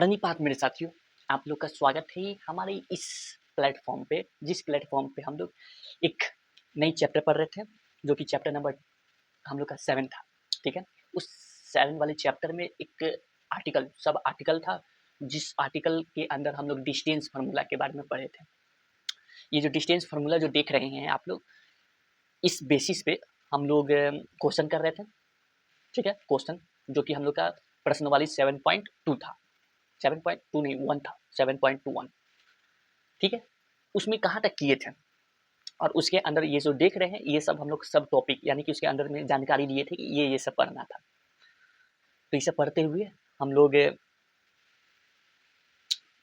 प्रणिपात मेरे साथियों, आप लोग का स्वागत है हमारे इस प्लेटफॉर्म पे, जिस प्लेटफॉर्म पे हम लोग एक नई चैप्टर पढ़ रहे थे, जो कि चैप्टर नंबर हम लोग का 7 था। ठीक है, उस 7 वाले चैप्टर में एक आर्टिकल सब आर्टिकल था, जिस आर्टिकल के अंदर हम लोग डिस्टेंस फार्मूला के बारे में पढ़े थे। ये जो डिस्टेंस फार्मूला जो देख रहे हैं आप लोग, इस बेसिस पे हम लोग क्वेश्चन कर रहे थे। ठीक है, क्वेश्चन जो कि हम लोग का प्रश्नवाली 7.2 था, 7.2 नहीं 1 था, 7.21। ठीक है, उसमें कहाँ तक किए थे और उसके अंदर ये जो देख रहे हैं ये सब हम लोग सब टॉपिक यानी कि उसके अंदर में जानकारी लिए थे कि ये सब पढ़ना था। तो ये सब पढ़ते हुए हम लोग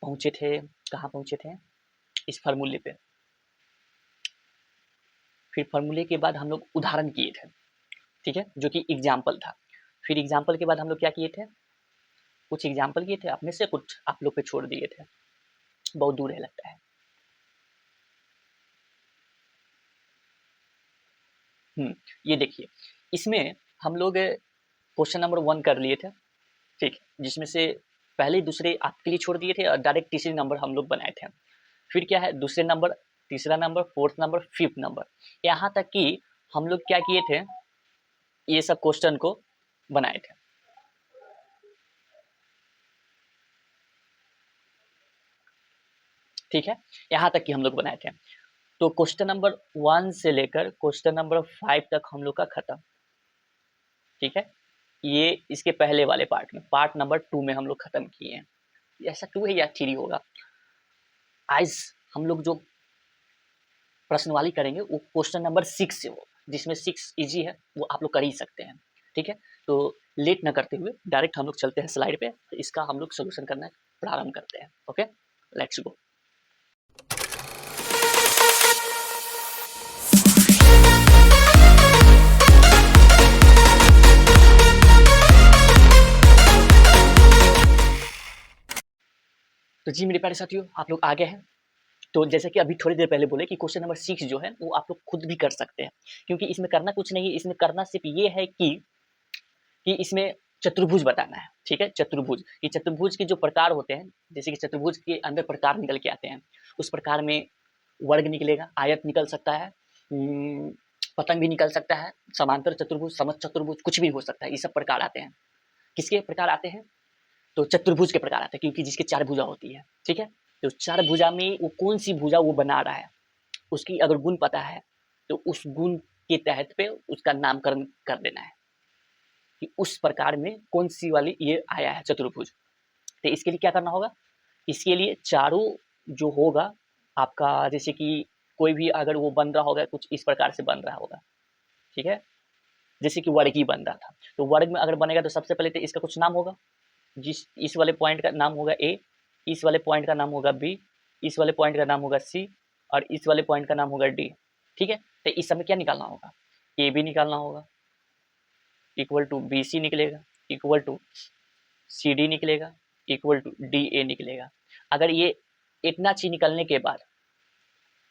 पहुँचे थे, कहाँ पहुँचे थे, इस फार्मूले पे। फिर फार्मूले के बाद हम लोग उदाहरण किए थे, ठीक है, जो कि एग्जाम्पल था। फिर एग्जाम्पल के बाद हम लोग क्या किए थे, कुछ एग्जाम्पल किए थे अपने से, कुछ आप लोग पे छोड़ दिए थे। बहुत दूर है लगता है। ये देखिए, इसमें हम लोग क्वेश्चन नंबर 1 कर लिए थे, ठीक है, जिसमें से पहले दूसरे आपके लिए छोड़ दिए थे और डायरेक्ट तीसरे नंबर हम लोग बनाए थे। फिर क्या है, दूसरे नंबर, तीसरा number, fourth number, fifth number, यहाँ तक कि हम लोग क्या किए थे, ये सब क्वेश्चन को बनाए थे। ठीक है, यहाँ तक कि हम लोग बनाए थे। तो क्वेश्चन नंबर 1 से लेकर क्वेश्चन नंबर 5 तक हम लोग का खत्म। ठीक है, ये इसके पहले वाले पार्ट में, पार्ट नंबर 2 में हम लोग खत्म किए हैं। ऐसा 2 है या 3 होगा। आज हम लोग जो प्रश्नवाली करेंगे वो क्वेश्चन नंबर 6 से हो, जिसमें 6 इजी है, वो आप लोग कर ही सकते हैं। ठीक है, तो लेट ना करते हुए डायरेक्ट हम लोग चलते हैं स्लाइड पे, इसका हम लोग सोल्यूशन करना प्रारंभ करते हैं। Okay, let's go. तो जी मेरे प्यारे साथियों, आप लोग आ गए हैं। तो जैसे कि अभी थोड़ी देर पहले बोले कि क्वेश्चन नंबर 6 जो है वो आप लोग खुद भी कर सकते हैं, क्योंकि इसमें करना कुछ नहीं है, इसमें करना सिर्फ ये है कि इसमें चतुर्भुज बताना है। ठीक है, चतुर्भुज, कि चतुर्भुज के जो प्रकार होते हैं, जैसे कि चतुर्भुज के अंदर प्रकार निकल के आते हैं, उस प्रकार में वर्ग निकलेगा, आयत निकल सकता है, पतंग भी निकल सकता है, समांतर चतुर्भुज, समचतुर्भुज चतुर्भुज, कुछ भी हो सकता है। ये सब प्रकार आते हैं। किसके प्रकार आते हैं, तो चतुर्भुज के प्रकार आते हैं, क्योंकि जिसके 4 भुजा होती है। ठीक है, तो 4 भुजा में वो कौन सी भुजा वो बना रहा है, उसकी अगर गुण पता है तो उस गुण के तहत पे उसका नामकरण कर देना है कि उस प्रकार में कौन सी वाली ये आया है चतुर्भुज। तो इसके लिए क्या करना होगा, इसके लिए चारों जो होगा आपका, जैसे कि कोई भी अगर वो बन रहा होगा कुछ इस प्रकार से बन रहा होगा। ठीक है, जैसे कि वर्ग ही बन रहा था, तो वर्ग में अगर बनेगा तो सबसे पहले तो इसका कुछ नाम होगा, जिस इस वाले पॉइंट का नाम होगा ए, इस वाले पॉइंट का नाम होगा बी, इस वाले पॉइंट का नाम होगा सी, और इस वाले पॉइंट का नाम होगा डी। ठीक है, तो इस समय क्या निकालना होगा, ए बी निकालना होगा, इक्वल टू बी सी निकलेगा, इक्वल टू सी डी निकलेगा, इक्वल टू डी ए निकलेगा। अगर ये इतना चीज निकलने के बाद,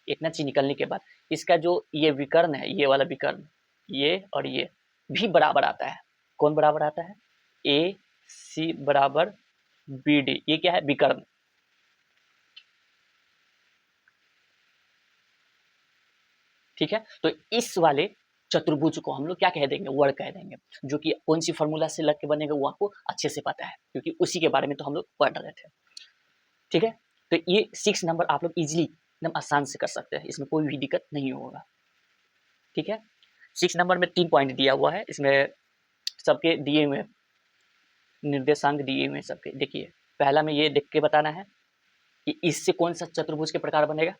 इतना चीज निकलने के बाद इसका जो ये विकर्ण है, ये वाला विकर्ण, ये और ये भी बराबर आता है। कौन बराबर आता है, ए सी बराबर बी डी, ये क्या है, विकर्ण। ठीक है, तो इस वाले चतुर्भुज को हम लोग क्या कह देंगे, वर्ग कह देंगे, जो कि कौन सी फॉर्मूला से लग के बनेगा वो आपको अच्छे से पता है, क्योंकि उसी के बारे में तो हम लोग पढ़ रहे थे। ठीक है, तो ये 6 नंबर आप लोग इजीली एकदम आसान से कर सकते हैं, इसमें कोई भी दिक्कत नहीं होगा। ठीक है, 6 नंबर में 3 पॉइंट दिया हुआ है, इसमें सबके दिए हुए निर्देशांक दिए हुए सबके। देखिए, पहला में ये देख के बताना है कि इससे कौन सा चतुर्भुज के प्रकार बनेगा,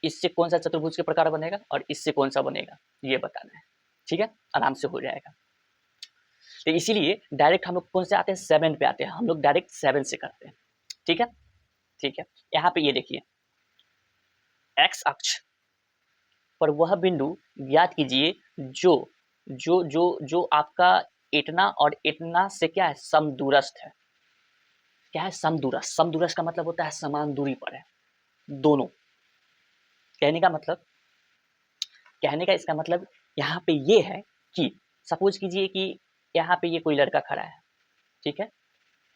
इससे कौन सा चतुर्भुज के प्रकार बनेगा, और इससे कौन सा बनेगा, ये बताना है। ठीक है, आराम से हो जाएगा। तो इसीलिए डायरेक्ट हम लोग कौन से आते हैं, 7 पे आते हैं, हम लोग डायरेक्ट 7 से करते हैं। ठीक है, ठीक है, यहाँ पे ये देखिए, एक्स अक्ष पर वह बिंदु ज्ञात कीजिए जो जो जो जो आपका इतना और इतना से क्या है, समदूरस्थ है। क्या है, समदूरस्थ। समदूरस्थ का मतलब होता है समान दूरी पर है दोनों। कहने का मतलब, कहने का इसका मतलब यहाँ पे ये है कि सपोज कीजिए कि यहाँ पे ये कोई लड़का खड़ा है, ठीक है,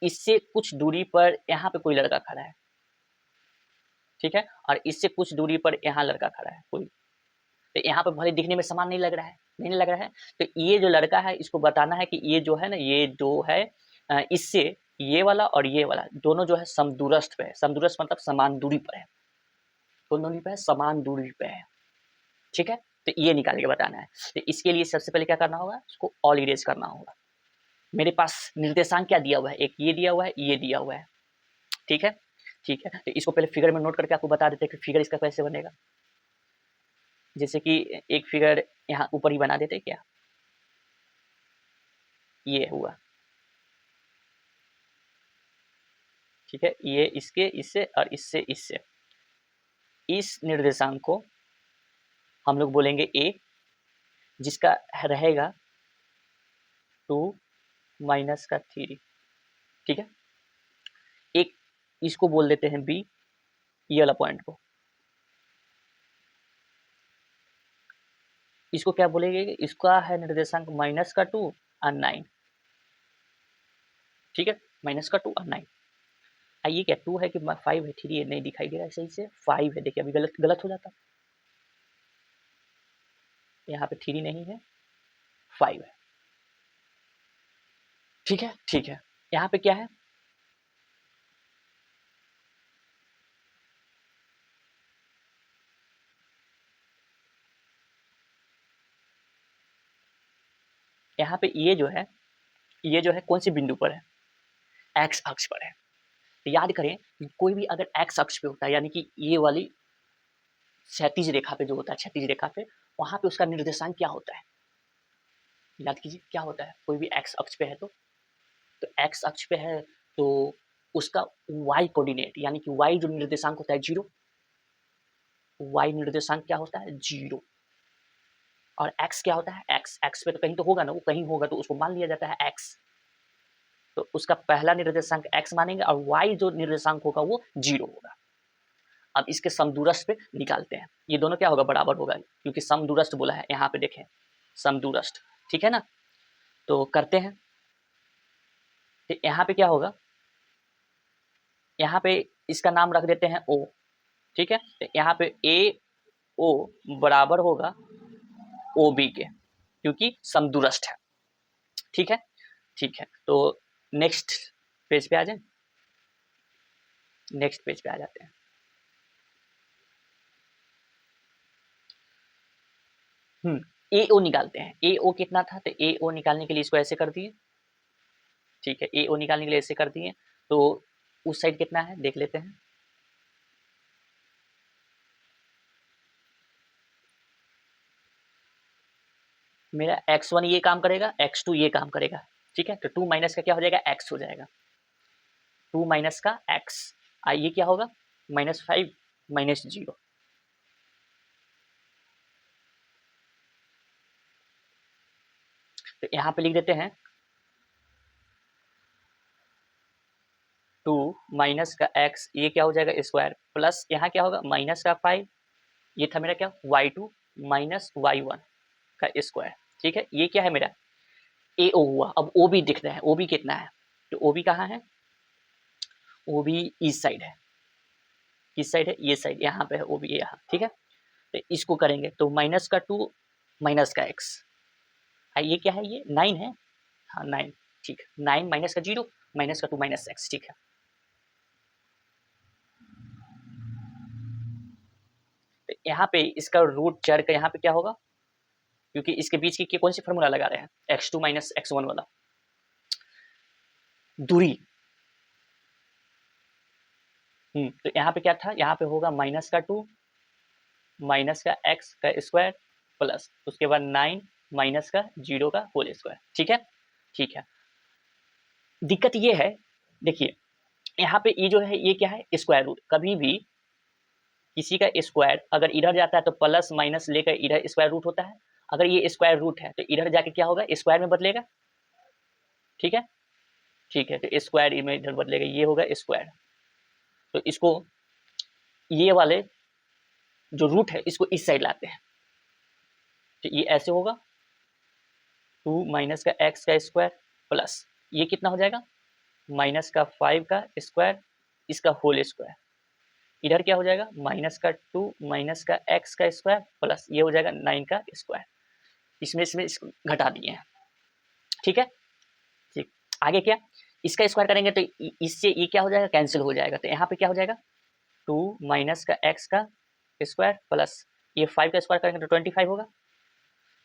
इससे कुछ दूरी पर यहाँ पे कोई लड़का खड़ा है, ठीक है, और इससे कुछ दूरी पर यहाँ लड़का खड़ा है कोई, तो यहाँ पे भले दिखने में समान नहीं लग रहा है, नहीं लग रहा है, तो ये जो लड़का है इसको बताना है कि ये जो है ना, ये जो है इससे ये वाला और ये वाला दोनों जो है समदूरस्थ पे है। समदूरस्थ मतलब समान दूरी पर है, कौन दूरी पे है, समान दूरी पे है, ठीक है। तो ये निकाल के बताना है। तो इसके लिए सबसे पहले क्या करना होगा, इसको ऑल इरेज करना होगा। मेरे पास निर्देशांक क्या दिया हुआ है, एक ये दिया हुआ है, ये दिया हुआ है, ठीक है, ठीक है। तो इसको पहले फिगर में नोट करके आपको बता देते हैं कि फिगर इसका कैसे बनेगा। जैसे कि एक फिगर यहाँ ऊपर ही बना देते क्या, ये हुआ, ठीक है, ये इसके इससे और इससे इससे, इस निर्देशांक को हम लोग बोलेंगे ए, जिसका रहेगा 2 माइनस का 3, ठीक है। एक इसको बोल देते हैं बी, ये वाला पॉइंट को, इसको क्या बोलेंगे, इसका है निर्देशांक माइनस का 2 और 9, ठीक है, माइनस का 2 और 9। ये क्या 2 है कि 5 है, 3 है, नहीं दिखाई दे रहा है सही से, 5 है, देखिए अभी गलत गलत हो जाता, यहाँ पे 3 नहीं है, 5 है, ठीक है, ठीक है। यहाँ पे क्या है, यहाँ पे ये जो है, ये जो है कौन सी बिंदु पर है, एक्स अक्ष पर है। तो याद करें, कोई भी अगर एक्स अक्ष पे होता है, यानी कि ये वाली क्षैतिज रेखा पे जो होता है, क्षैतिज रेखा पे, वहां पे उसका निर्देशांक क्या होता है, याद कीजिए क्या होता है। कोई भी एक्स अक्ष पे है तो एक्स अक्ष पे है तो उसका वाई कोऑर्डिनेट, यानी कि वाई जो निर्देशांक होता है 0, वाई निर्देशांक क्या होता है 0, और एक्स क्या होता है, एक्स, एक्स पे तो कहीं तो होगा ना, वो कहीं होगा तो उसको मान लिया जाता है एक्स, तो उसका पहला निर्देशांक एक्स मानेंगे और वाई जो निर्देशांक होगा वो 0 होगा। अब इसके समदूरस्थ पे निकालते हैं, ये दोनों क्या होगा, बराबर होगा, क्योंकि समदूरस्थ बोला है, यहाँ पे देखें समदूरस्थ, ठीक है ना। तो करते हैं, तो यहाँ पे क्या होगा, यहाँ पे इसका नाम रख देते हैं ओ, ठीक है। तो यहाँ पे ए ओ बराबर होगा ओ बी के, क्योंकि समदूरस्थ है, ठीक है, ठीक है। तो नेक्स्ट पेज पे आ जाए, नेक्स्ट पेज पे आ जाते हैं। ए ओ निकालते हैं, ए ओ कितना था, तो ए ओ निकालने के लिए इसको ऐसे कर दिए, ठीक है, ए ओ निकालने के लिए ऐसे कर दिए। तो उस साइड कितना है देख लेते हैं, मेरा x1 ये काम करेगा, x2 ये काम करेगा, ठीक है। तो 2 माइनस का क्या हो जाएगा, x हो जाएगा, 2 माइनस का x, ये क्या होगा, -5 -0, तो यहाँ पे लिख देते हैं 2 माइनस का x, ये क्या हो जाएगा स्क्वायर, प्लस यहाँ क्या होगा माइनस का 5, ये था मेरा क्या y2 माइनस y1 का स्क्वायर, ठीक है। ये क्या है मेरा ए ओ हुआ। अब ओ बी दिख रहा है, ओ बी कितना है, तो ओ बी कहाँ है, ओ बी इस साइड है, किस साइड है, ये साइड, यहाँ पे है ओ बी, यहाँ, ठीक है। तो इसको करेंगे तो माइनस का 2 माइनस का x, ये क्या है, ये 9 है, हाँ 9, ठीक है, 9 माइनस का 0 माइनस का 2 माइनस x, ठीक है। तो यहाँ पे इसका रूट चर का यहाँ पे क्या होगा, क्योंकि इसके बीच की कौन सी फॉर्मूला लगा रहे हैं, x2 माइनस x1 वाला दूरी, तो यहाँ पे क्या था, यहाँ पे होगा माइनस का 2 माइनस का x का स्क्वायर प्लस उसके बाद 9 माइनस का 0 का होल स्क्वायर, ठीक है, ठीक है। दिक्कत ये है, देखिए यहाँ पे ये जो है ये क्या है स्क्वायर रूट, कभी भी किसी का स्क्वायर अगर इधर जाता है तो प्लस माइनस लेकर इधर स्क्वायर रूट होता है, अगर ये स्क्वायर रूट है तो इधर जाके क्या होगा स्क्वायर में बदलेगा, ठीक है, ठीक है। तो स्क्वायर में इधर बदलेगा, ये होगा स्क्वायर, तो इसको ये वाले जो रूट है इसको इस साइड लाते हैं, तो ये ऐसे होगा 2 माइनस का x का स्क्वायर प्लस ये कितना हो जाएगा माइनस का 5 का स्क्वायर, इसका होल स्क्वायर। इधर क्या हो जाएगा, माइनस का 2 माइनस का x का स्क्वायर प्लस ये हो जाएगा 9 का स्क्वायर। इसमें इसको घटा दिए हैं, ठीक है। ठीक, आगे क्या, इसका स्क्वायर करेंगे तो इससे ये क्या हो जाएगा, कैंसिल हो जाएगा। तो यहाँ पे क्या हो जाएगा, 2 माइनस का x का स्क्वायर प्लस ये 5 का स्क्वायर करेंगे तो 25 होगा,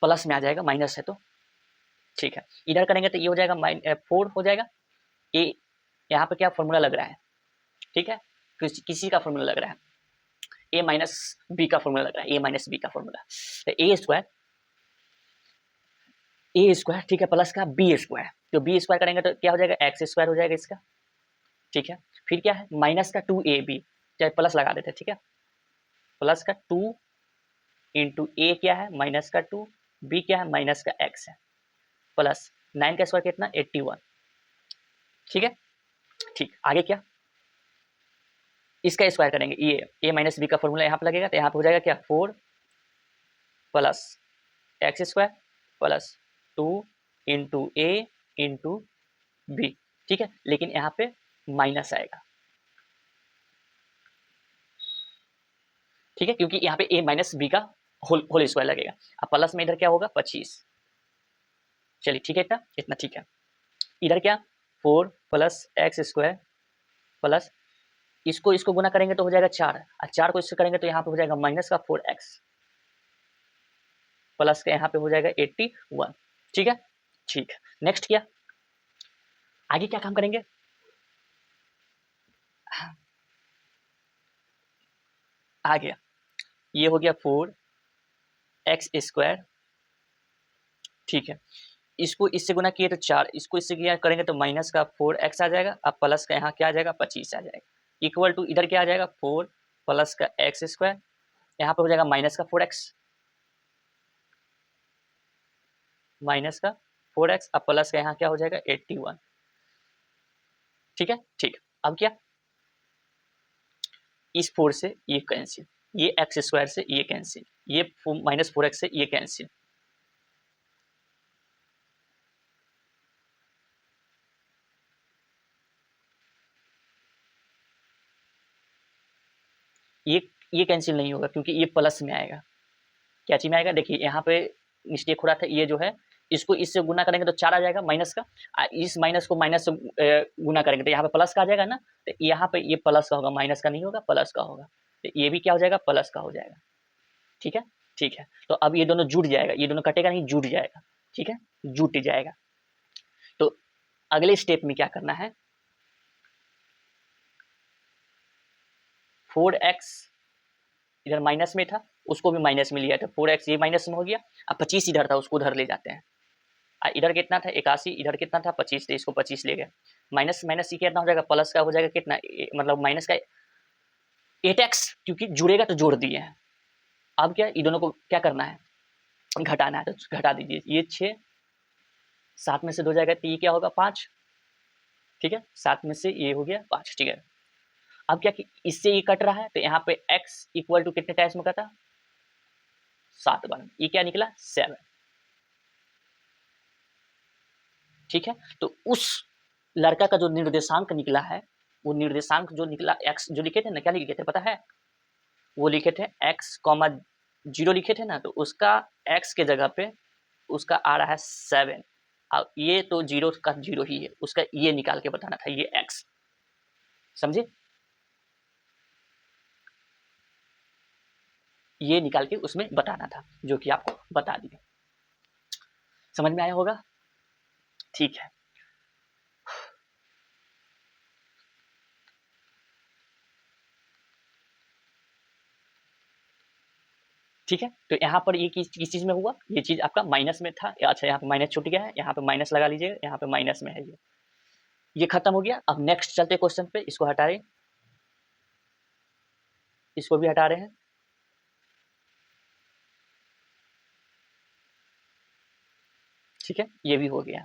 प्लस में आ जाएगा, माइनस है तो ठीक है। इधर करेंगे तो ये हो जाएगा 4 हो जाएगा। ये यहाँ पे क्या फॉर्मूला लग रहा है, ठीक है, किसी का फॉर्मूला लग रहा है, ए माइनस बी का फॉर्मूला लग रहा है, ए माइनस बी का फॉर्मूला। तो ए स्क्वायर ठीक है प्लस का बी स्क्वायर, तो बी स्क्वायर करेंगे तो क्या हो जाएगा, एक्स स्क्वायर हो जाएगा इसका, ठीक है। फिर क्या है, माइनस का 2ab, चाहे प्लस लगा देते, ठीक है, प्लस का 2 इंटू ए क्या है माइनस का 2, बी क्या है माइनस का एक्स है, प्लस 9 का स्क्वायर कितना 81, ठीक है। ठीक, आगे क्या, इसका स्क्वायर करेंगे, ये ए माइनस बी का फॉर्मूला यहाँ पे लगेगा, तो यहाँ पे हो जाएगा क्या 4 plus x square plus 2 into a into b, ठीक है। लेकिन यहाँ पे माइनस आएगा, ठीक है, क्योंकि यहाँ पे ए माइनस बी का होल स्क्वायर लगेगा। अब प्लस में इधर क्या होगा 25, चलिए ठीक है, इतना इतना ठीक है। इधर क्या 4 प्लस एक्स स्क्वायर प्लस इसको इसको गुना करेंगे तो हो जाएगा 4, और 4 को इससे करेंगे तो यहाँ पे हो जाएगा माइनस का 4x प्लस का यहाँ पे हो जाएगा 81, ठीक है। ठीक है, नेक्स्ट क्या, आगे क्या काम करेंगे, आ गया, ये हो गया 4x स्क्वायर, ठीक है। इसको इससे गुना किए तो 4, इसको इससे किया करेंगे तो माइनस का 4x आ जाएगा, अब प्लस का यहाँ क्या आ जाएगा 25 आ जाएगा, इक्वल टू इधर क्या आ जाएगा 4 प्लस का एक्स स्क्वायर, यहाँ पे हो जाएगा माइनस का 4x माइनस का 4x, अब प्लस का यहाँ क्या हो जाएगा 81, ठीक है। ठीक, अब क्या, इस 4 से ये कैंसिल, ये एक्स स्क्वायर से ये कैंसिल, ये माइनस 4x से ये कैंसिल, ये कैंसिल नहीं होगा क्योंकि ये प्लस में आएगा। क्या चीज में आएगा, देखिए यहाँ पे मिस्टेक हो रहा था, ये जो है इसको इससे गुना करेंगे तो 4 आ जाएगा माइनस का, इस माइनस को माइनस से गुना करेंगे तो यहाँ पे प्लस का आ जाएगा ना, तो यहाँ पे ये प्लस का होगा, माइनस का नहीं होगा, प्लस का होगा, तो ये भी क्या हो जाएगा प्लस का हो जाएगा, ठीक है। ठीक है, तो अब ये दोनों जुड़ जाएगा, ये दोनों कटेगा नहीं, जुड़ जाएगा, ठीक है, जुट जाएगा। तो अगले स्टेप में क्या करना है, 4x इधर माइनस में था, उसको भी माइनस में लिया था, 4x ये माइनस में हो गया, अब 25 इधर था, उसको उधर ले जाते हैं, इधर कितना था 81, इधर कितना था 25, तो इसको 25 ले गए, माइनस माइनस ये कितना हो जाएगा प्लस का हो जाएगा कितना, मतलब माइनस का 8x, क्योंकि जुड़ेगा तो जोड़ दिए हैं। अब क्या, ये दोनों को क्या करना है, घटाना है, तो घटा दीजिए, ये 6 7 में से 2 जाएगा तो ये क्या होगा 5, ठीक है, 7 में से ये हो गया 5, ठीक है। अब क्या कि इससे ये कट रहा है तो यहाँ पे x इक्वल टू कितने टाइम्स में कटा, 7 बार, ये क्या निकला 7, ठीक है। तो उस लड़का का जो निर्देशांक निकला है, वो निर्देशांक जो निकला x जो लिखे थे ना, क्या लिखे थे पता है, वो लिखे थे x, 0 लिखे थे ना, तो उसका x के जगह पे उसका आ रहा है 7, अब ये तो 0 का 0 ही है, उसका ये निकाल के बताना था, ये x, समझे, ये निकाल के उसमें बताना था, जो कि आपको बता दिया, समझ में आया होगा, ठीक है। ठीक है, तो यहाँ पर ये किस चीज में हुआ, ये चीज आपका माइनस में था, अच्छा यहाँ पे माइनस छूट गया है, यहाँ पे माइनस लगा लीजिएगा, यहाँ पे माइनस में है, ये खत्म हो गया। अब नेक्स्ट चलते क्वेश्चन पे, इसको हटा रहे, इसको भी हटा रहे हैं, ठीक है, ये भी हो गया,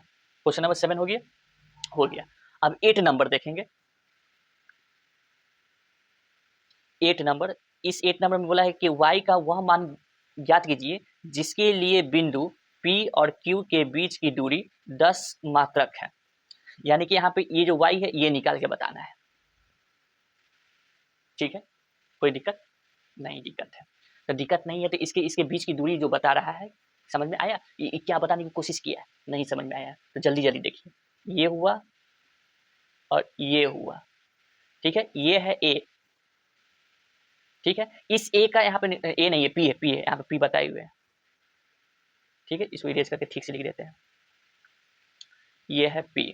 क्वेश्चन नंबर 7 हो गया। अब 8 नंबर देखेंगे, 8 नंबर, इस 8 नंबर में बोला है कि y का वह मान ज्ञात कीजिए जिसके लिए बिंदु P और Q के बीच की दूरी 10 मात्रक है। यानी कि यहाँ पे ये जो y है ये निकाल के बताना है। ठीक है, कोई दिक्कत नहीं? दिक्कत है तो दिक्कत नहीं है तो इसके बीच की दूरी जो बता रहा है, समझ में आया? ये क्या बताने की कोशिश किया है? नहीं समझ में आया तो जल्दी जल्दी देखिए, ये हुआ और ये हुआ। ठीक है, ये है a। ठीक है, इस a का यहाँ पे a नहीं है, p है, p है, यहाँ पे p बताए हुए हैं। ठीक है, इसको इरेज करके ठीक से लिख देते हैं। ये है p,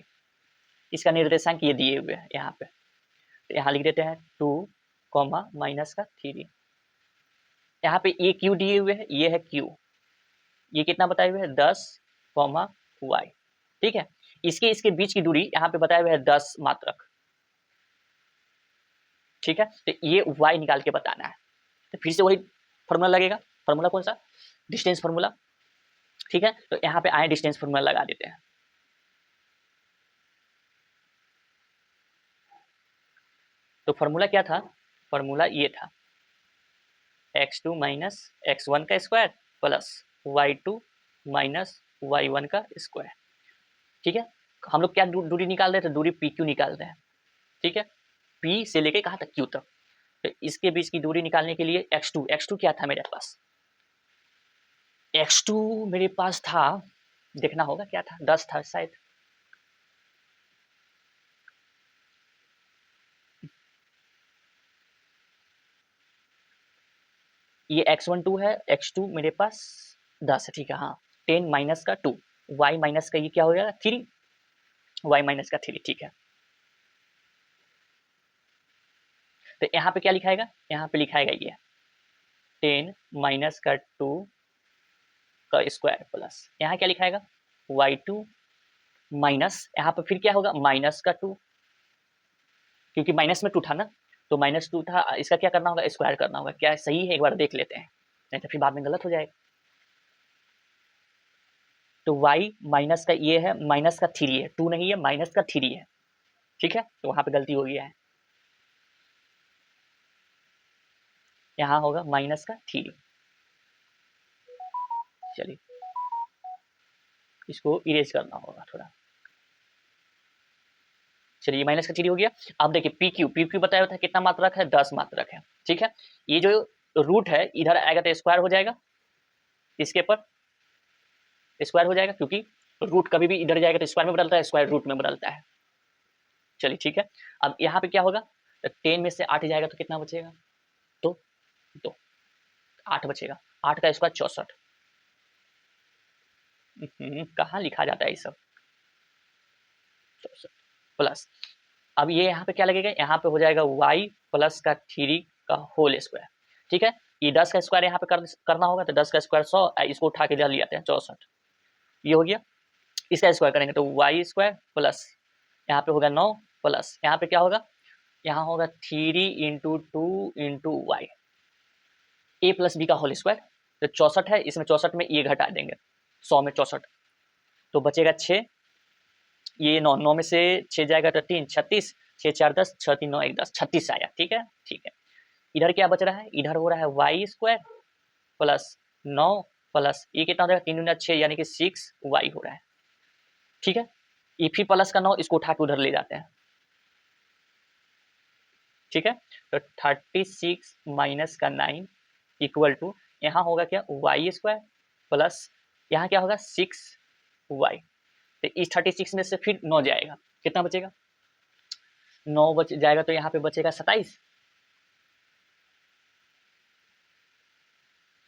इसका निर्देशांक ये दिए हुए हैं यहाँ पे, तो यहाँ लिख देते हैं 2 माइनस का 3। यहाँ पे ये q दिए हुए हैं, ये है q, ये कितना बताए हुए हैं 10 y। ठीक है, इसके बीच की दूरी यहाँ पे बताए हुए है 10 मात्रक। ठीक है, तो ये y निकाल के बताना है। तो फिर से वही फॉर्मूला लगेगा, फॉर्मूला कौन सा? Distance formula. ठीक है, तो यहाँ पे आए डिस्टेंस फॉर्मूला लगा देते हैं। तो फॉर्मूला क्या था? फॉर्मूला ये था x2 माइनस x1 का square plus y2 minus y1 का स्क्वायर। ठीक है, हम लोग क्या दूरी निकाल रहे थे? दूरी PQ निकाल रहे हैं। ठीक है, P से लेके कहाँ तक? Q तक। तो इसके बीच की दूरी निकालने के लिए x2 क्या था मेरे पास? x2 मेरे पास था, देखना होगा क्या था, 10 था शायद। ये x1 है, x2 मेरे पास 10 है। ठीक है, हाँ 10 माइनस का 2, y माइनस का ये क्या हो जाएगा 3, y माइनस का 3। ठीक है, तो यहाँ पे क्या लिखाएगा? यहाँ पे लिखाएगा ये 10 माइनस का 2 का स्क्वायर प्लस यहाँ क्या लिखाएगा y2 माइनस, यहाँ पे फिर क्या होगा माइनस का 2, क्योंकि माइनस में 2 था ना, तो माइनस 2 था, इसका क्या करना होगा? स्क्वायर करना होगा। क्या सही है? एक बार देख लेते हैं, नहीं तो फिर बाद में गलत हो जाएगा। तो y माइनस का ये है, माइनस का 3 है, 2 नहीं है, माइनस का 3 है। ठीक है, तो वहां पे गलती हो गया है, यहाँ होगा माइनस का 3। चलिए इसको इरेज करना होगा थोड़ा। चलिए माइनस का 3 हो गया। अब देखिए PQ बताया हुआ था कितना मात्रक है? 10 मात्रक है। ठीक है, ये जो रूट है इधर आएगा तो स्क्वायर हो जाएगा, इसके पर स्क्वायर हो जाएगा, क्योंकि रूट कभी भी इधर जाएगा तो स्क्वायर में बदलता है, स्क्वायर रूट में बदलता है। चलिए ठीक है, अब यहाँ पे क्या होगा? तो 10 में से 8 जाएगा तो कितना बचेगा? तो 8 बचेगा, 8 का स्क्वायर 64। कहाँ लिखा जाता है ये सब? 64 प्लस, अब ये यहाँ पे क्या लगेगा? यहाँ पे हो जाएगा y प्लस का 3 का होल स्क्वायर। ठीक है, ये 10 का स्क्वायर यहाँ पे करना होगा, तो 10 का स्क्वायर 100, इसको उठा के ले आते हैं 64। ये हो गया, इसका स्क्वायर करेंगे तो y स्क्वायर प्लस यहाँ पे होगा 9 प्लस यहाँ पे क्या होगा? यहाँ होगा 3 इंटू 2 इंटू वाई, ए प्लस बी का होल स्क्वायर। तो 64 है, इसमें 64 में ये घटा देंगे, 100 में 64 तो बचेगा 6। ये 9 में से 6 जाएगा तो 3, 36, 6 4 10, 6 3 9 1 10, 36 आया। ठीक है, ठीक है, इधर क्या बच रहा है? इधर हो रहा है वाई स्क्वायर प्लस 9 प्लस ये कितना हो जाएगा? 3 गुना 6 यानी कि 6 वाई हो रहा है। ठीक है, ये फिर प्लस का 9 इसको उठा के उधर ले जाते हैं। ठीक है, तो 36 माइनस का 9 इक्वल टू यहाँ होगा क्या? वाई स्क्वायर प्लस यहाँ क्या होगा? 6y। तो इस 36 में से फिर 9 जाएगा, कितना बचेगा? 9 बच जाएगा तो यहाँ पे बचेगा 27।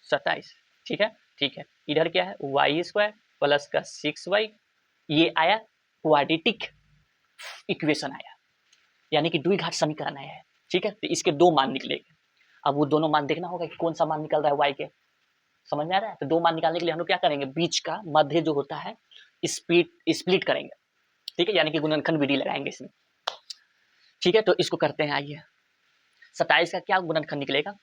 27, ठीक है, ठीक है, इधर क्या है? वाई स्क्वायर प्लस का 6y, ये आया क्वाड्रेटिक इक्वेशन आया, यानी कि द्विघात समीकरण आया है। ठीक है, तो इसके 2 मान निकलेंगे। अब वो दोनों मान देखना होगा कि कौन सा मान निकल रहा है y के, समझ में आ रहा है? तो 2 मान निकालने के लिए हम लोग क्या करेंगे? बीच का मध्य जो होता है स्प्लिट करेंगे। ठीक है, यानी कि गुणनखंड विधि लगाएंगे इसमें। ठीक है, तो इसको करते हैं, आइए। 27 का क्या गुणनखंड निकलेगा?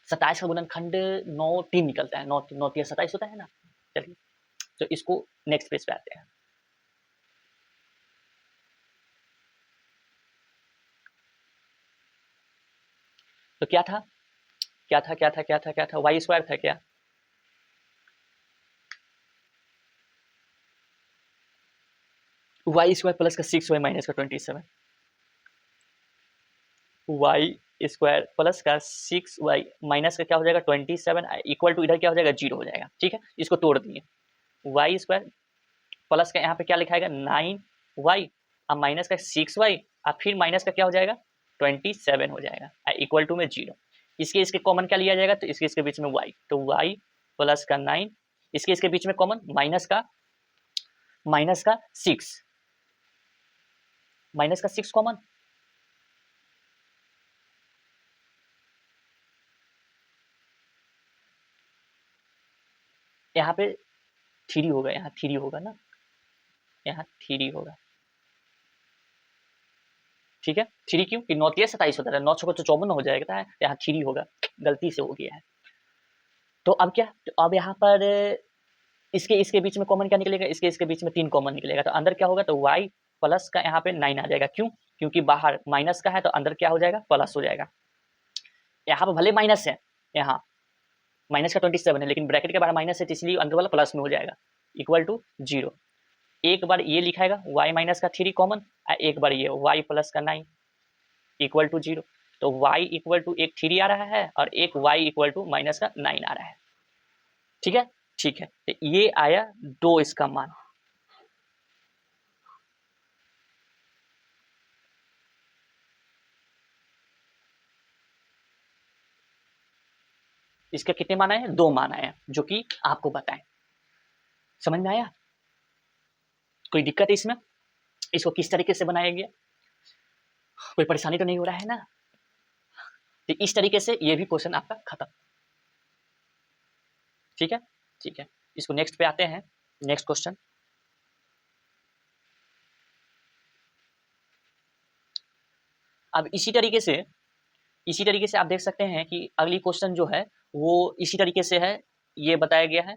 27 का गुणनखंड 9 3 निकलता है, 9 9 3 27 होता है ना। चलिए, तो इसको नेक्स्ट पेज पे आते हैं। तो क्या था? वाई स्क्वायर था क्या? वाई स्क्वायर प्लस का 6y माइनस का 27, वाई स्क्वायर प्लस का 6y माइनस का क्या हो जाएगा 27 इक्वल टू इधर क्या हो जाएगा 0 हो जाएगा। ठीक है, इसको तोड़ दिए, वाई स्क्वायर प्लस का यहाँ पे क्या लिखाएगा 9y अब माइनस का 6y अब फिर माइनस का क्या हो जाएगा 27 हो जाएगा इक्वल टू में 0। इसके कॉमन क्या लिया जाएगा तो इसके बीच में y, तो y प्लस का 9 इसके बीच में कॉमन माइनस का 6 कॉमन, यहाँ पे 3 होगा, यहाँ 3 होगा ना, यहाँ 3 होगा। ठीक है, 3 क्यों कि 9 3 27 होता है, 9 6 तो 54 हो जाएगा, यहाँ 3 होगा, गलती से हो गया है। तो अब क्या, तो अब यहाँ पर इसके बीच में कॉमन क्या निकलेगा, इसके बीच में 3 कॉमन निकलेगा, तो अंदर क्या होगा तो y प्लस का यहाँ पे 9 आ जाएगा। क्यों, क्योंकि बाहर माइनस का है तो अंदर क्या हो जाएगा प्लस हो जाएगा। यहाँ पर भले माइनस है, यहाँ माइनस का 27 है लेकिन ब्रैकेट के बाहर माइनस है तो इसलिए अंदर वाला प्लस में हो जाएगा इक्वल टू 0। एक बार ये लिखाएगा y माइनस का 3 कॉमन, एक बार ये y प्लस का 9 इक्वल टू 0, तो y इक्वल टू एक 3 आ रहा है और एक y इक्वल टू माइनस का 9 आ रहा है। ठीक है, ठीक है, तो ये आया 2 इसका मान। इसके कितने मान आए हैं, 2 मान आए हैं जो कि आपको बताएं। समझ में आया, कोई दिक्कत है इसमें, इसको किस तरीके से बनाया गया, कोई परेशानी तो नहीं हो रहा है ना। तो इस तरीके से ये भी क्वेश्चन आपका खत्म। ठीक है, ठीक है, इसको नेक्स्ट पे आते हैं, नेक्स्ट क्वेश्चन। अब इसी तरीके से आप देख सकते हैं कि अगली क्वेश्चन जो है वो इसी तरीके से है, ये बताया गया है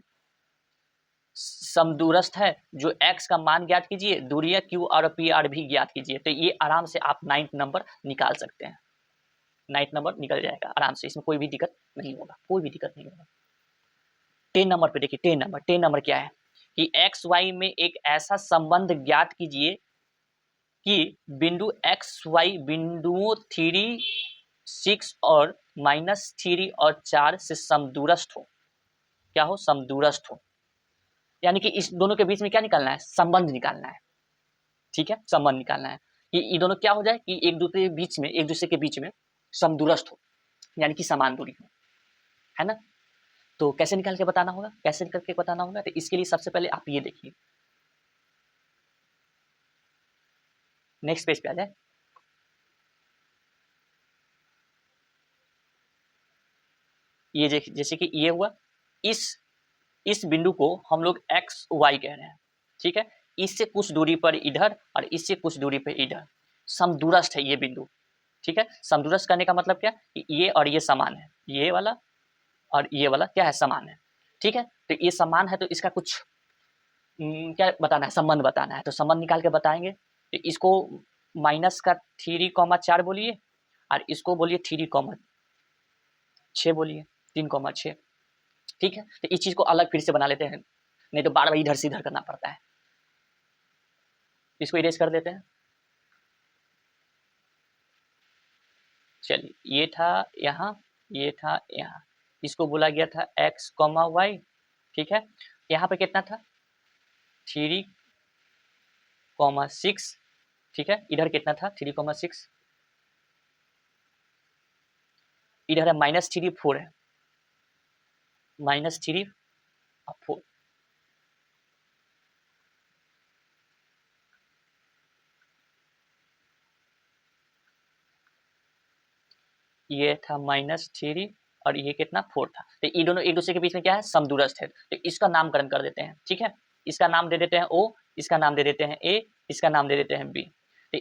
समदूरस्थ है जो x का मान ज्ञात कीजिए, दूरियां q और p r भी ज्ञात कीजिए। तो ये आराम से आप 9th नंबर निकाल सकते हैं, 9th नंबर निकल जाएगा आराम से, इसमें कोई भी दिक्कत नहीं होगा, कोई भी दिक्कत नहीं होगा। 10 नंबर पे देखिए, 10 नंबर क्या है कि एक्स वाई में एक ऐसा संबंध ज्ञात कीजिए कि बिंदु एक्स वाई बिंदुओं 3 6 और -3 और 4 से समदूरस्थ हो। क्या हो, समदूरस्थ हो, यानी कि इस दोनों के बीच में क्या निकालना है, संबंध निकालना है। ठीक है, संबंध निकालना है कि ये दोनों क्या हो जाए कि एक दूसरे के बीच में समदूरस्थ हो, यानी कि समान दूरी हो, है ना। तो कैसे निकाल के बताना होगा, कैसे निकल के बताना होगा, तो इसके लिए सबसे पहले आप ये देखिए, नेक्स्ट पेज पे आ जाए। ये जैसे कि ये हुआ, इस बिंदु को हम लोग एक्स वाई कह रहे हैं। ठीक है, इससे कुछ दूरी पर इधर और इससे कुछ दूरी पर इधर समदूरस्थ है ये बिंदु। ठीक है, समदूरस्थ करने का मतलब क्या कि ये और ये समान है, ये वाला और ये वाला क्या है, समान है। ठीक है, तो ये समान है तो इसका कुछ क्या बताना है, संबंध बताना है, तो संबंध निकाल के बताएंगे। तो इसको माइनस का 3,4 बोलिए और इसको बोलिए 3,6 बोलिए, 3,6। ठीक है, तो इस चीज को अलग फिर से बना लेते हैं, नहीं तो बार बार इधर से इधर करना पड़ता है। इसको इरेज कर देते हैं। चलिए, ये था यहाँ, ये था यहाँ, इसको बोला गया था x, y। ठीक है, यहाँ पे कितना था 3,6। ठीक है, इधर कितना था 3,6, इधर है -3 4 है, -3 और 4। ये था -3 और ये कितना 4 था। तो ये दोनों एक दूसरे के बीच में क्या है, समदूरस्थ है, तो इसका नामकरण कर देते हैं। ठीक है, इसका नाम दे देते हैं O, इसका नाम दे देते हैं A, इसका नाम दे देते हैं B। तो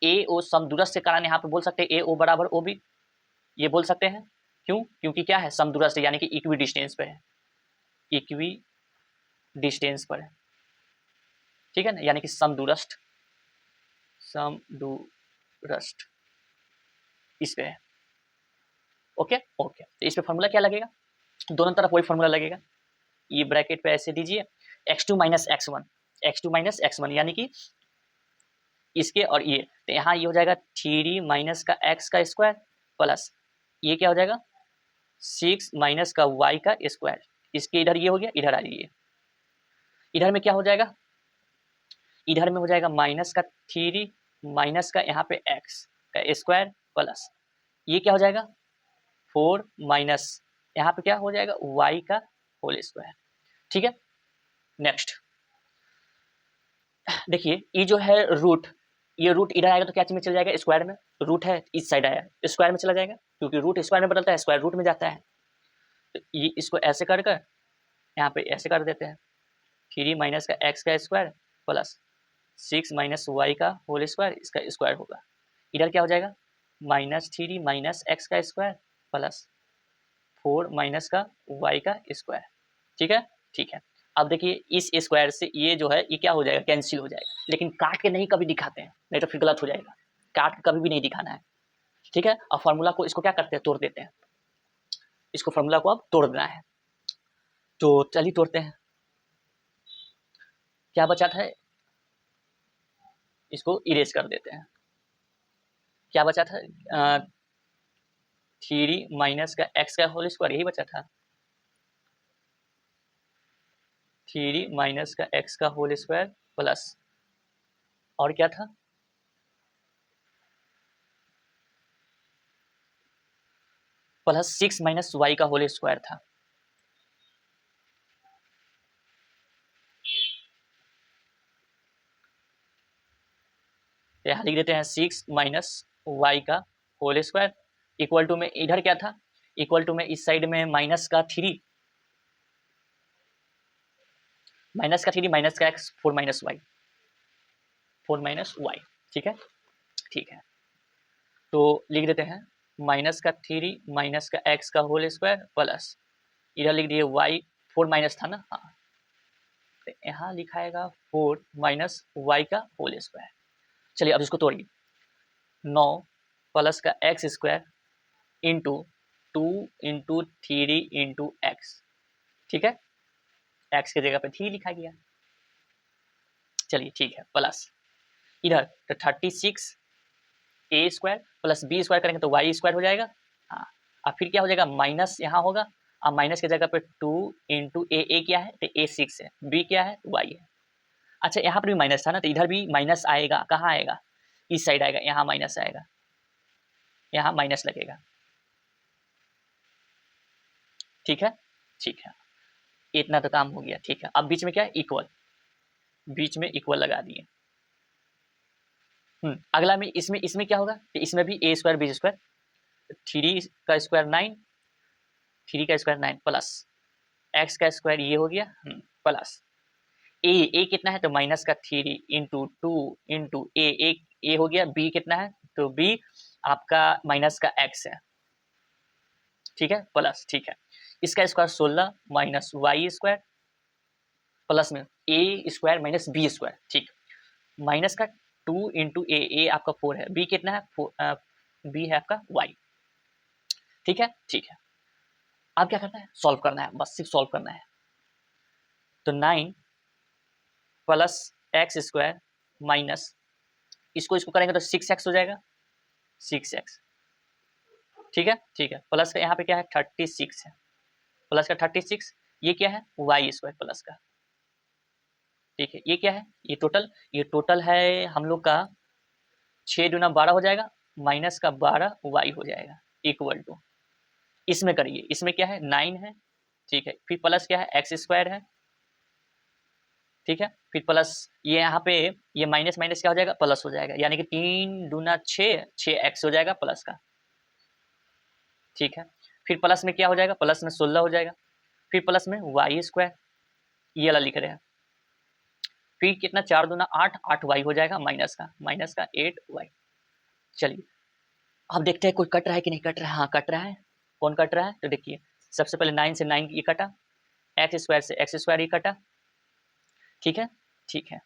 ए ओ समदूरस्थ के कारण यहाँ पे बोल सकते हैं ए ओ बराबर ओ बी, ये बोल सकते हैं। क्यों, क्योंकि क्या है, समदूरस्थ यानी कि इक्वी डिस्टेंस पे है, इक्वी डिस्टेंस पर है। ठीक है ना, यानी कि समदूरस्थ, समदूरस्थ इस पे है। ओके ओके, तो इस पे फॉर्मूला क्या लगेगा, दोनों तरफ वही फॉर्मूला लगेगा। ये ब्रैकेट पे ऐसे दीजिए x2 - x1, x2 minus x1 यानी कि इसके और ये, तो यहाँ ये हो जाएगा 3 माइनस का x का स्क्वायर प्लस ये क्या हो जाएगा 6 माइनस का y का स्क्वायर, इसके इधर ये हो गया, इधर आ जाइए, इधर में क्या हो जाएगा, इधर में हो जाएगा माइनस का 3 माइनस का यहाँ पे x का स्क्वायर प्लस ये क्या हो जाएगा 4 माइनस यहाँ पे क्या हो जाएगा y का होल स्क्वायर। ठीक है, नेक्स्ट देखिए ये जो है रूट, ये रूट इधर आएगा तो क्या चीज में चला जाएगा स्क्वायर में, रूट है इस साइड आया स्क्वायर में चला जाएगा, क्योंकि रूट स्क्वायर में बदलता है स्क्वायर रूट में जाता है। तो ये इसको ऐसे कर कर यहाँ पे ऐसे कर देते हैं 3 माइनस का x का स्क्वायर प्लस 6 माइनस वाई का होल स्क्वायर, इसका स्क्वायर होगा, इधर क्या हो जाएगा -3 माइनस x का स्क्वायर प्लस 4 माइनस का y का स्क्वायर। ठीक है, ठीक है। अब देखिए इस स्क्वायर से ये जो है ये क्या हो जाएगा कैंसिल हो जाएगा, लेकिन काट के नहीं कभी दिखाते हैं, नहीं तो फिर गलत हो जाएगा, काट के कभी भी नहीं दिखाना है। ठीक है, अब फॉर्मूला को इसको क्या करते हैं तोड़ देते हैं, इसको फॉर्मूला को अब तोड़ देना है, तो चलिए तोड़ते हैं। क्या बचा था इसको इरेज कर देते हैं, क्या बचा था 3 माइनस का x का होल स्क्वायर यही बचा था, 3 माइनस का x का होल स्क्वायर प्लस और क्या था प्लस 6 माइनस y का होल स्क्वायर था। यहाँ लिख देते हैं 6 माइनस वाई का होल स्क्वायर इक्वल टू में इधर क्या था, इक्वल टू में इस साइड में माइनस का 3 माइनस का 3 माइनस का x 4 minus Y 4 minus Y. ठीक है, ठीक है, तो लिख देते हैं माइनस का 3 माइनस का x का होल स्क्वायर प्लस इधर लिख दिए y 4 माइनस था ना, हाँ तो यहाँ लिखाएगा 4 माइनस वाई का होल स्क्वायर। चलिए अब इसको तोड़िए, 9 प्लस का x square into 2 into 3 into x. ठीक है, एक्स की जगह पे 3 लिखा गया। चलिए ठीक है, प्लस इधर तो 36 ए स्क्वायर प्लस बी स्क्वायर करेंगे तो वाई स्क्वायर हो जाएगा। हाँ, अब फिर क्या हो जाएगा माइनस यहाँ होगा, अब माइनस की जगह पे 2 इंटू ए क्या है तो ए 6 है, बी क्या है वाई है। अच्छा यहाँ पर भी माइनस था ना, तो इधर भी माइनस आएगा, कहाँ आएगा इस साइड आएगा, यहाँ माइनस आएगा, यहाँ माइनस लगेगा। ठीक है, ठीक है, इतना तो काम हो गया। ठीक है, अब बीच में क्या है इक्वल, बीच में इक्वल लगा दिए। अगला में इसमें क्या होगा कि इसमें भी ए स्क्वायर बी स्क्वायर, 3 का स्क्वायर 9, 3 का स्क्वायर 9 प्लस एक्स का स्क्वायर ये हो गया प्लस ए कितना है तो माइनस का 3 इंटू 2 इंटू ए हो गया, बी कितना है तो बी आपका माइनस का एक्स है। ठीक है, प्लस ठीक है, इसका square 16 minus Y square plus में A square minus B square. ठीक, माइनस का 2 इंटू ए आपका 4 है, बी कितना है बी है आपका वाई। ठीक है, ठीक है, अब क्या करना है सॉल्व करना है, बस सिर्फ सॉल्व करना है। तो 9 प्लस एक्स स्क्वायर माइनस इसको करेंगे तो 6x हो जाएगा, 6x। ठीक है, ठीक है, प्लस का यहाँ पे क्या है 36 है, प्लस का 36 ये क्या है वाई स्क्वायर प्लस का। ठीक है, ये क्या है ये टोटल है हम लोग का 6 दूना 12 हो जाएगा, माइनस का 12 वाई हो जाएगा इक्वल टू, इसमें करिए, इसमें क्या है 9 है। ठीक है, फिर प्लस क्या है एक्स स्क्वायर है। ठीक है, फिर प्लस ये यहाँ पे ये माइनस माइनस क्या हो जाएगा प्लस हो जाएगा, यानी कि 3 दूना 6 हो जाएगा प्लस का। ठीक है, फिर प्लस में क्या हो जाएगा प्लस में 16 हो जाएगा, फिर प्लस में वाई स्क्वायर ये वाला लिख रहे हैं, फिर कितना 4 दूना 8 वाई हो जाएगा माइनस का 8 वाई। चलिए अब देखते हैं कोई कट रहा है कि नहीं कट रहा है। हाँ कट रहा है, कौन कट रहा है तो देखिए सबसे पहले 9 से 9 ये कटा, एक्स स्क्वायर से एक्स स्क्वायर ये कटा। ठीक है, ठीक है,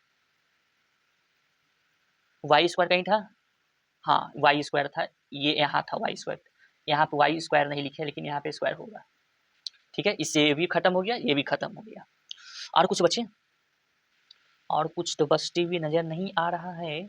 वाई स्क्वायर कहीं था, हाँ वाई स्क्वायर था, ये यहाँ था वाई स्क्वायर, यहाँ पे वाई स्क्वायर नहीं लिखे लेकिन यहाँ पे स्क्वायर होगा। ठीक है, इससे ये भी खत्म हो गया, ये भी खत्म हो गया। और कुछ बचे, और कुछ तो बचती हुई नज़र नहीं आ रहा है।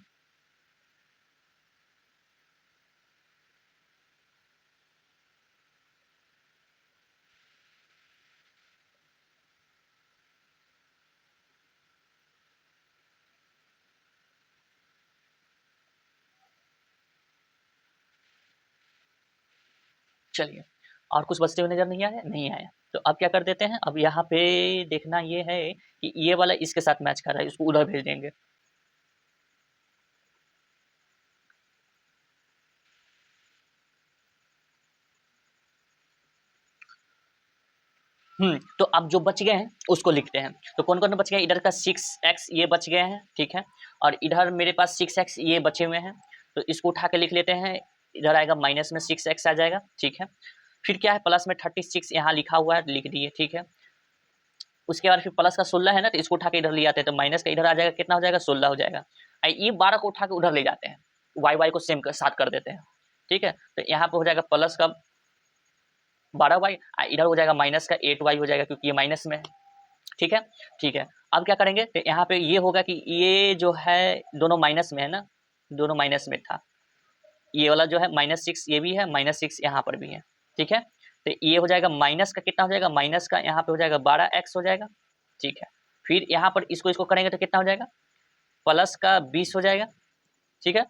चलिए, और कुछ बचते हुए नज़र नहीं आया? नहीं आया। तो अब क्या कर देते हैं, अब यहाँ पे देखना ये है कि ये वाला इसके साथ मैच कर रहा है, इसको उधर भेज देंगे। तो अब जो बच गए हैं उसको लिखते हैं। तो कौन-कौन बच गए? इधर का 6x ये बच गए हैं, ठीक है? और इधर मेरे पास 6x ये बचे हुए हैं, तो इसको उठा के लिख लेते हैं। इधर आएगा माइनस में 6x आ जाएगा, ठीक है? फिर क्या है, प्लस में 36 यहाँ लिखा हुआ है, लिख दिए, ठीक है? उसके बाद फिर प्लस का 16 है ना, तो इसको उठा के इधर ले आते हैं, तो माइनस का इधर आ जाएगा, कितना हो जाएगा? 16 हो जाएगा। ये 12 को उठा के उधर ले जाते हैं, y को सेम साथ कर देते हैं, ठीक है? तो यहाँ पे हो जाएगा प्लस का 12y, इधर हो जाएगा माइनस का 8y हो जाएगा, क्योंकि ये माइनस में है, ठीक है? ठीक है। अब क्या करेंगे, तो यहाँ पे ये होगा कि ये जो है दोनों माइनस में है ना, दोनों माइनस में था। ये वाला जो है -6 ये भी है, -6 यहाँ पर भी है, ठीक है? तो ये हो जाएगा माइनस का कितना हो जाएगा, माइनस का यहाँ पे हो जाएगा 12x हो जाएगा, ठीक है? फिर यहाँ पर इसको करेंगे तो कितना हो जाएगा, प्लस का 20 हो जाएगा, ठीक है?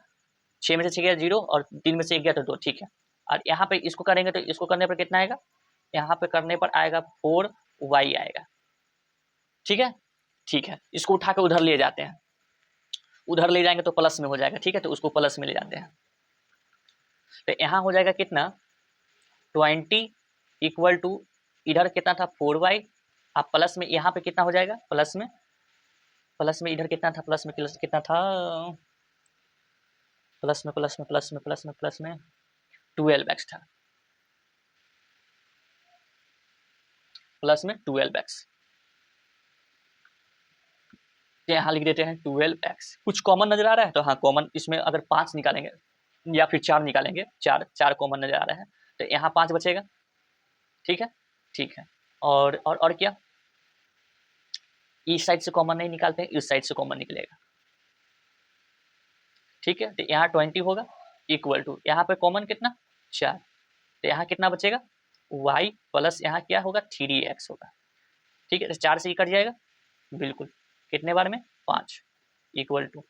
6 में से 6 गया 0 और 3 में से 1 गया तो 2, ठीक है? और यहाँ पे इसको करेंगे तो इसको करने पर कितना आएगा, यहाँ पे करने पर आएगा 4y आएगा, ठीक है? ठीक है, इसको उठा के उधर ले जाते हैं, उधर ले जाएंगे तो प्लस में हो जाएगा, ठीक है? तो उसको प्लस में ले जाते हैं, तो यहाँ हो जाएगा कितना, 20 इक्वल टू, इधर कितना था 4y, अब प्लस में यहाँ पे कितना हो जाएगा, प्लस में इधर कितना था, प्लस में कितना था, प्लस में 12x था, प्लस में 12x, यहाँ लिख देते हैं 12x। कुछ कॉमन नजर आ रहा है, तो हाँ कॉमन इसमें अगर 5 निकालेंगे या फिर 4 निकालेंगे, 4 कॉमन नजर आ रहा है, तो यहाँ 5 बचेगा, ठीक है? ठीक है। और क्या, इस साइड से कॉमन नहीं निकालते हैं, इस साइड से कॉमन निकलेगा, ठीक है? तो यहाँ 20 होगा इक्वल टू, यहाँ पे कॉमन कितना 4, तो यहाँ कितना बचेगा y प्लस यहाँ क्या होगा 3x होगा, ठीक है? तो 4 से ही कट जाएगा, बिल्कुल, कितने बार में 5 इक्वल टू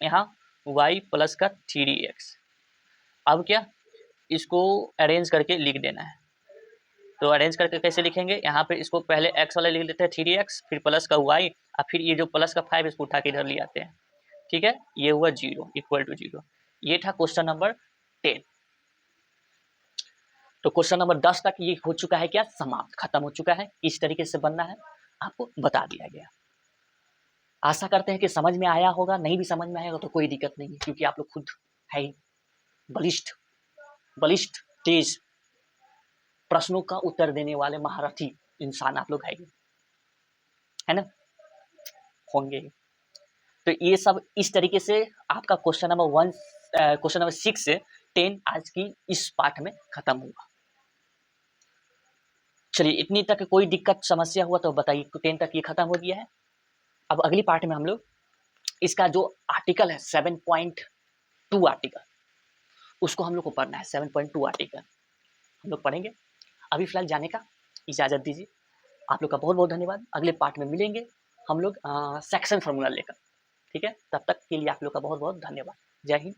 यहाँ y प्लस का 3x। अब क्या, इसको अरेंज करके लिख देना है, तो अरेंज करके कैसे लिखेंगे, यहाँ पे इसको पहले x वाला लिख लेते हैं 3x, फिर प्लस का y, और फिर ये जो प्लस का 5 इसको उठा के इधर ले आते हैं, ठीक है? ये हुआ 0 इक्वल टू 0। ये था क्वेश्चन नंबर 10। तो क्वेश्चन नंबर 10 तक ये हो चुका है, क्या समाप्त, खत्म हो चुका है, किस तरीके से बनना है आपको बता दिया गया। आशा करते हैं कि समझ में आया होगा, नहीं भी समझ में आएगा तो कोई दिक्कत नहीं है, क्योंकि आप लोग खुद है बलिष्ठ बलिष्ठ तेज प्रश्नों का उत्तर देने वाले महारथी इंसान आप लोग है ना, होंगे। तो ये सब इस तरीके से आपका क्वेश्चन नंबर 6 से 10 आज की इस पाठ में खत्म हुआ। चलिए, इतनी तक कोई दिक्कत समस्या हुआ तो बताइए, 10 तक ये खत्म हो गया है। अब अगली पार्ट में हम लोग इसका जो आर्टिकल है 7.2 आर्टिकल, उसको हम लोग को पढ़ना है। 7.2 आर्टिकल हम लोग पढ़ेंगे। अभी फिलहाल जाने का इजाज़त दीजिए। आप लोग का बहुत बहुत धन्यवाद। अगले पार्ट में मिलेंगे हम लोग सेक्शन फार्मूला लेकर, ठीक है? तब तक के लिए आप लोग का बहुत बहुत धन्यवाद। जय हिंद।